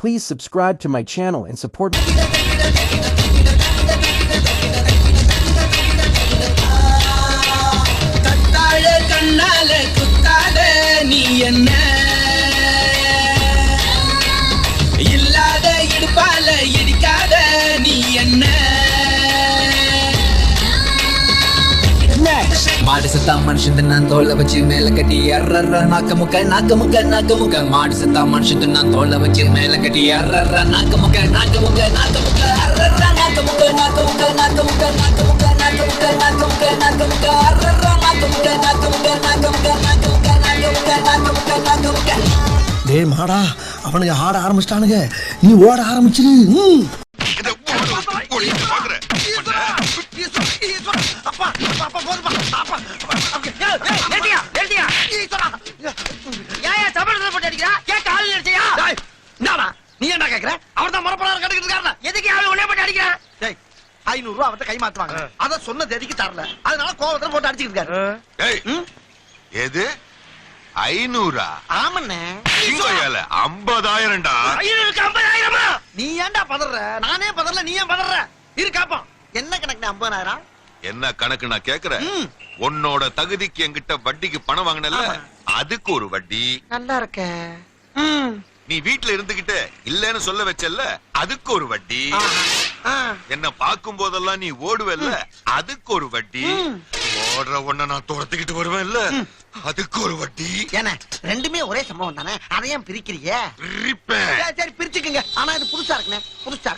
Please subscribe to my channel and support me. மாடு சத்தா மனுஷன் நான் தோலை வச்சு மேல கட்டி அர்ற நாக்க முக்க மாடு சத்தா மனுஷன் நான் தோலை வச்சு மேல கட்டி அர்ற நாக்க முக்க அர்ற நாக்க முக்க டேய் மாடா அவனுக்கு ஆட ஆரம்பிச்சிட்டானுங்க நீ ஓட ஆரம்பிச்சிரு நீ என்ன கேக்குற அவர்தான் மரப்படாத கட்டுக்கிட்டு இருக்காரு எதுக்கு ஆளு ஒண்ணே போட்டு அடிக்கிறான் 500 ரூபாய் அவர்ட்ட கை மாத்துவாங்க அத சொன்ன தேதிக்கு தரல அதனால கோவத்துல போட்டு அடிச்சிட்டு இருக்காரு எது 500? ஆமண்ணே 50,000 டா. 50,000 நீ ஏன்டா பதற நானே பதறல நீ ஏன் பதற இரு காப்போம் என்ன கணக்கு 50,000 என்ன கணக்கு நான் கேக்குறேன் உன்னோட தகுதிக்கு என்கிட்ட வட்டிக்கு பணம் வாங்கினல அதுக்கு ஒரு வட்டி நல்லா இருக்க நீ வீட்டுல இருந்துகிட்டு இல்லன்னு சொல்ல வச்சல்ல அதுக்கு ஒரு வட்டி என்ன பாக்கும் போதெல்லாம் நீ ஓடுவல்ல அதுக்கு ஒரு வட்டி ஓடுற ஒண்ண நான் துரத்துக்கிட்டு வருவேன்ல அதுக்கு ஒரு வட்டி ஏன்னா ரெண்டுமே ஒரே சம்பவம் தானே அதையும் பிரிக்கிறீங்க பிரிப்பேன் சரி பிரிச்சுக்குங்க ஆனா இது புதுசா இருக்குண்ணே புதுசா